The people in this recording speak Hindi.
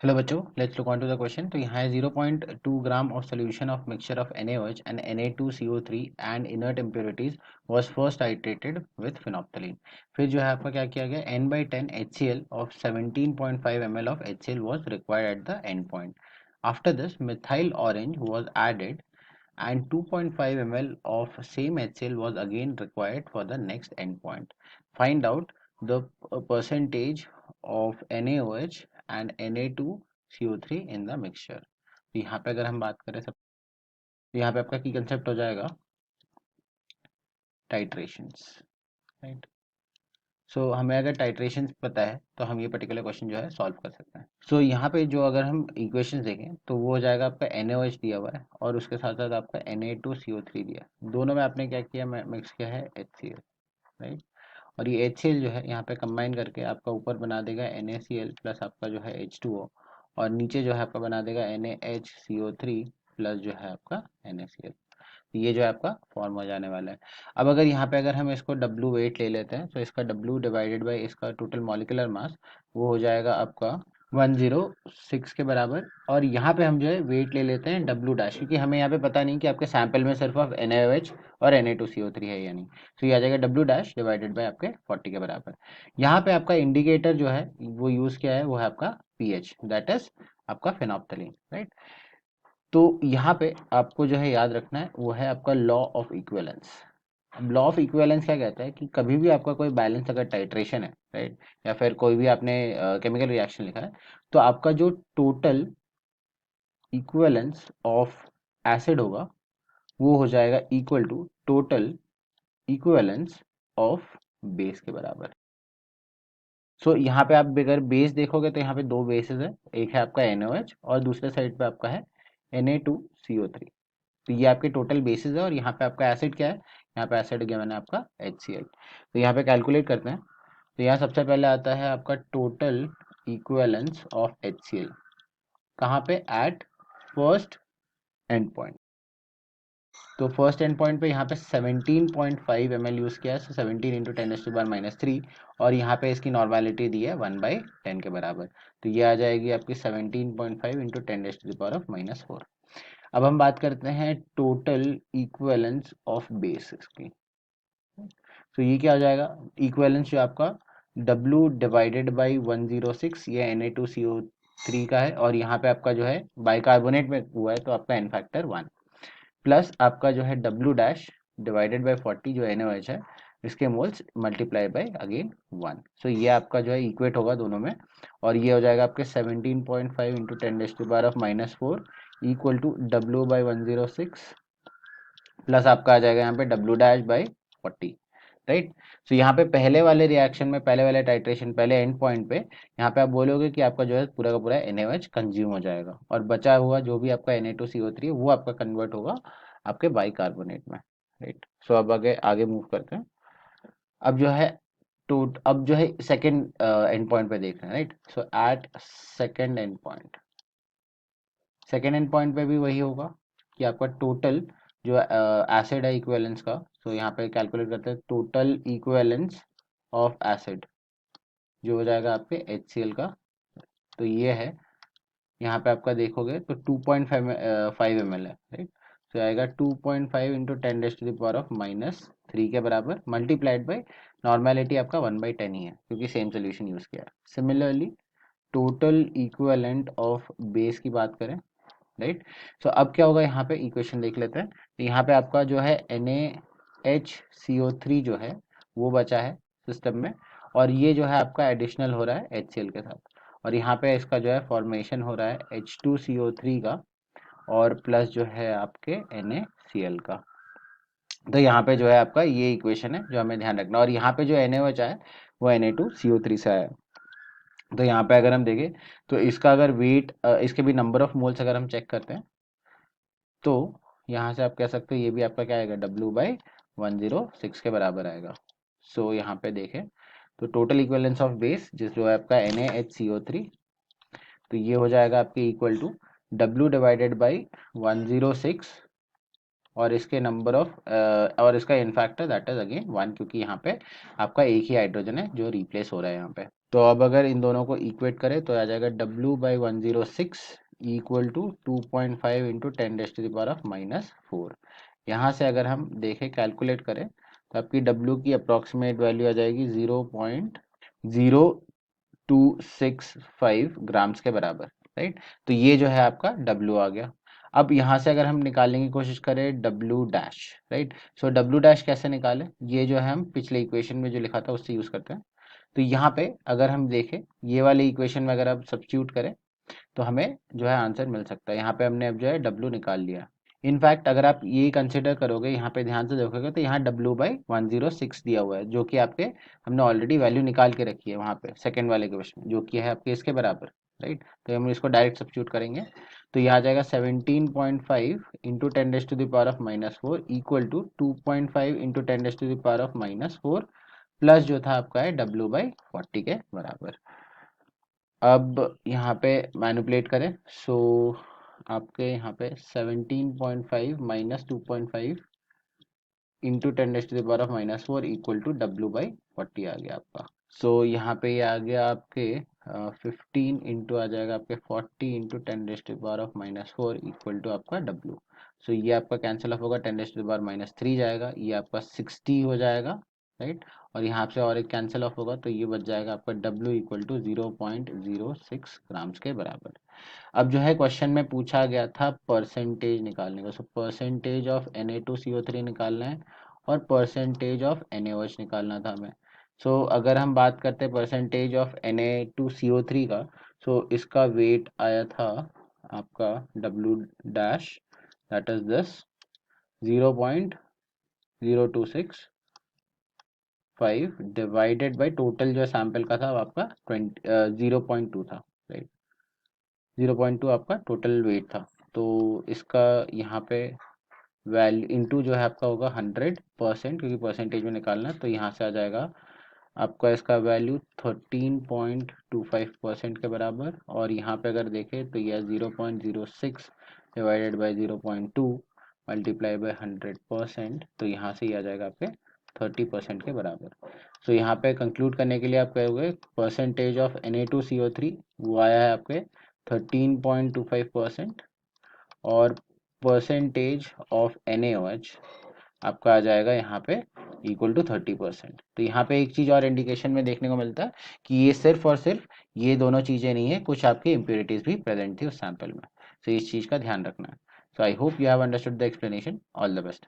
हेलो बच्चों, let's look on to the question. तो यहाँ है 0.2 gram of solution of mixture of NaOH and Na2CO3 and inert impurities was first titrated with phenolphthalein. फिर जो है आपका क्या किया गया, n/10 HCl of 17.5 ml of HCl was required at the end point. After this methyl orange was added and 2.5 ml of same HCl was again required for the next endpoint. Find out the percentage of NaOH and Na2CO3 in the mixture. तो यहाँ पे अगर हम बात करें सब, तो यहाँ पे आपका की कंसेप्ट हो जाएगा टाइट्रेशंस, राइट। सो हमें अगर टाइट्रेशन पता है तो हम ये पर्टिकुलर क्वेश्चन जो है सॉल्व कर सकते हैं। सो यहाँ पे जो अगर हम इक्वेशंस देखें तो वो हो जाएगा आपका NaOH दिया हुआ है और उसके साथ साथ आपका Na2CO3 दिया है। दोनों में आपने क्या किया, मिक्स किया है HCl, राइट। और ये HCl जो है यहाँ पे कंबाइन करके आपका ऊपर बना देगा NaCl प्लस आपका जो है H2O, और नीचे जो है आपका बना देगा NaHCO3 प्लस जो है आपका NaCl। ये जो है आपका फॉर्म हो जाने वाला है। अब अगर यहाँ पे अगर हम इसको W वेट ले लेते हैं तो इसका W डिवाइडेड बाई इसका टोटल मॉलिक्यूलर मास वो हो जाएगा आपका 106 के बराबर। और यहाँ पे हम जो है वेट ले लेते हैं W डैश, क्योंकि हमें यहाँ पे पता नहीं कि आपके सैंपल में सिर्फ ऑफ NaOH और Na2CO3 है या नहीं। तो ये आ जाएगा W डैश डिवाइडेड बाई आपके 40 के बराबर। यहाँ पे आपका इंडिकेटर जो है वो यूज़ किया है, वो है आपका pH, दैट इज आपका फिनोप्थलीन, राइट। तो यहाँ पे आपको जो है याद रखना है वो है आपका लॉ ऑफ इक्विवेलेंस। अब लॉ ऑफ इक्विवेलेंस क्या कहता है कि कभी भी आपका कोई बैलेंस अगर टाइट्रेशन है, राइट, या फिर कोई भी आपने केमिकल रिएक्शन लिखा है, तो आपका जो टोटल इक्विवेलेंस ऑफ एसिड होगा वो हो जाएगा equal to total equivalence of base के बराबर। सो यहाँ पे आप अगर बेस देखोगे तो यहाँ पे दो बेसेस है, एक है आपका NaOH और दूसरे साइड पे आपका है Na2CO3। तो ये आपके टोटल बेसिस है और यहाँ पे आपका एसिड क्या है, यहाँ पे एसिड गिवन है आपका HCl। तो यहाँ पे कैलकुलेट करते हैं। तो यहाँ सबसे पहले आता है आपका टोटल इक्विवेलेंस ऑफ HCl, कहाँ पे, एट फर्स्ट एंड पॉइंट। तो फर्स्ट एंड पॉइंट पे यहाँ पे 17.5 ml यूज़ किया है, सो 17 इंटू 10⁻³ और यहाँ पे इसकी नॉर्मेलिटी दी है 1/10 के बराबर। तो ये आ जाएगी आपकी 17.5 इंटू 10⁻⁻⁴। अब हम बात करते हैं टोटल इक्विवेलेंस ऑफ बेसिस की। तो ये क्या हो जाएगा, इक्विवेलेंस जो आपका W डिवाइडेड बाई 106, ये Na2CO3 का है और यहाँ पे आपका जो है बाइकार्बोनेट में हुआ है तो आपका n फैक्टर 1 प्लस आपका जो है W डैश डिवाइडेड बाई 40 जो NaOH है, इसके मोल्स मल्टीप्लाई बाई अगेन 1। सो ये आपका जो है इक्वेट होगा दोनों में और ये हो जाएगा आपके 17.5 into 10⁻⁻⁴ equal to W by 106 plus आपका आ जाएगा यहाँ पे W dash by 40, right. So यहाँ पे पहले वाले रिएक्शन में, पहले वाले टाइट्रेशन, पहले एंड पॉइंट पे यहाँ पे आप बोलोगे कि आपका जो है पूरा का पूरा NaOH कंज्यूम हो जाएगा और बचा हुआ जो भी आपका Na2CO3 है वो आपका कन्वर्ट होगा आपके बाइकार्बोनेट में, राइट। सो अब आगे आगे मूव करते हैं। अब जो है अब जो है सेकेंड एंड पॉइंट पे देख रहे हैं, right. So at second end point, second end point पे भी वही होगा कि आपका टोटल जो एसिड है इक्विवेलेंस का, तो यहाँ पे कैलकुलेट करते हैं टोटल इक्विवेलेंस ऑफ एसिड जो हो जाएगा आपके HCl का। तो ये है, यहाँ पे आपका देखोगे तो 2.5 ml है, राइट। तो आएगा 2.5 इंटू 10⁻⁻³ के बराबर मल्टीप्लाइड बाई नॉर्मेलिटी आपका 1/10 ही है क्योंकि सेम सोल्यूशन यूज किया है। Similarly total equivalent of base की बात करें, राइट। सो अब क्या होगा, यहाँ पे इक्वेशन देख लेते हैं। तो यहाँ पे आपका जो है NaHCO3 जो है वो बचा है सिस्टम में और ये जो है आपका एडिशनल हो रहा है HCl के साथ और यहाँ पे इसका जो है फॉर्मेशन हो रहा है H2CO3 का और प्लस जो है आपके NaCl का। तो यहाँ पे जो है आपका ये इक्वेशन है जो हमें ध्यान रखना, और यहाँ पे जो Na बचा है वो Na2CO3 से आया है। तो यहाँ पे अगर हम देखें तो इसका अगर वेट, इसके भी नंबर ऑफ मोल्स अगर हम चेक करते हैं तो यहाँ से आप कह सकते हो ये भी आपका क्या आएगा, W बाई 106 के बराबर आएगा। सो यहाँ पे देखें तो टोटल इक्विवेलेंस ऑफ बेस जिस जो है आपका NaHCO3, तो ये हो जाएगा आपके equal to W divided by 106 और इसके नंबर ऑफ और इसका n factor that is again 1, क्योंकि यहाँ पे आपका एक ही हाइड्रोजन है जो रिप्लेस हो रहा है यहाँ पे। तो अब अगर इन दोनों को इक्वेट करें तो आ जाएगा W/106 इक्वल टू 2.5 इंटू 10⁻⁻⁴। यहाँ से अगर हम देखें कैलकुलेट करें तो आपकी W की अप्रॉक्सीमेट वैल्यू आ जाएगी 0.0265 ग्राम्स के बराबर, राइट। तो ये जो है आपका W आ गया। अब यहाँ से अगर हम निकालने की कोशिश करें W डैश, राइट। सो W डैश कैसे निकालें, ये जो है हम पिछले इक्वेशन में जो लिखा था उससे यूज़ करते हैं। तो यहाँ पे अगर हम देखें ये वाले इक्वेशन में अगर आप सब्स्टिट्यूट करें तो हमें जो है आंसर मिल सकता है। यहाँ पे हमने अब जो है W निकाल लिया। इनफैक्ट अगर आप ये कंसिडर करोगे, यहाँ पे ध्यान से देखोगे तो यहाँ W/106 दिया हुआ है, जो कि आपके हमने ऑलरेडी वैल्यू निकाल के रखी है वहाँ पे सेकंड वाले क्वेश्चन में, जो कि है आपके इसके बराबर, राइट। तो हम इसको डायरेक्ट सब्स्टिट्यूट करेंगे तो यहाँ आ जाएगा 17.5 into 10⁻⁻⁴ equal to 2.5 into 10⁻⁻⁴ plus जो था आपका है W/40 के बराबर। अब यहाँ पे मैनिपुलेट करें, सो आपके यहाँ पे 17.5 minus 2.5 into 10⁻⁻⁴ equal to W/40 आ गया आपका। सो यहाँ पे ये आ गया आपके 15 इंटू आ जाएगा आपके 40 इंटू 10⁻⁻⁴ इक्वल टू आपका W। सो ये आपका कैंसिल ऑफ होगा, 10⁻⁻³ जाएगा, ये आपका 60 हो जाएगा, राइट। और यहाँ से और एक कैंसिल ऑफ होगा तो ये बच जाएगा आपका W इक्वल टू 0.06 ग्राम्स के बराबर। अब जो है क्वेश्चन में पूछा गया था परसेंटेज निकालने का। सो परसेंटेज ऑफ Na2CO3 निकालना है और परसेंटेज ऑफ NaOH निकालना था हमें। सो अगर हम बात करते हैं परसेंटेज ऑफ Na2CO3 का, सो इसका वेट आया था आपका W dash, that is this 0.0265 divided by total जो सैंपल का था वो आपका 0.2 था, राइट। 0.2 आपका टोटल वेट था। तो इसका यहाँ पे वैल्यू इंटू जो है आपका होगा 100%, क्योंकि परसेंटेज में निकालना है। तो यहाँ से आ जाएगा आपका इसका वैल्यू 13.25% के बराबर। और यहाँ पे अगर देखें तो यह 0.06 डिवाइडेड बाई 0.2 मल्टीप्लाई बाई 100%, तो यहाँ से ही आ जाएगा आपके 30% के बराबर। सो यहाँ पे कंक्लूड करने के लिए आप कहोगे परसेंटेज ऑफ Na2CO3 वो आया है आपके 13.25% और परसेंटेज ऑफ NaOH आपका आ जाएगा यहाँ पे इक्वल टू 30%। तो यहाँ पे एक चीज़ और इंडिकेशन में देखने को मिलता है कि ये सिर्फ और सिर्फ ये दोनों चीज़ें नहीं है, कुछ आपकी इम्प्योरिटीज भी प्रेजेंट थी उस सैंपल में। तो इस चीज़ का ध्यान रखना है। So I hope you have understood the explanation. All the best.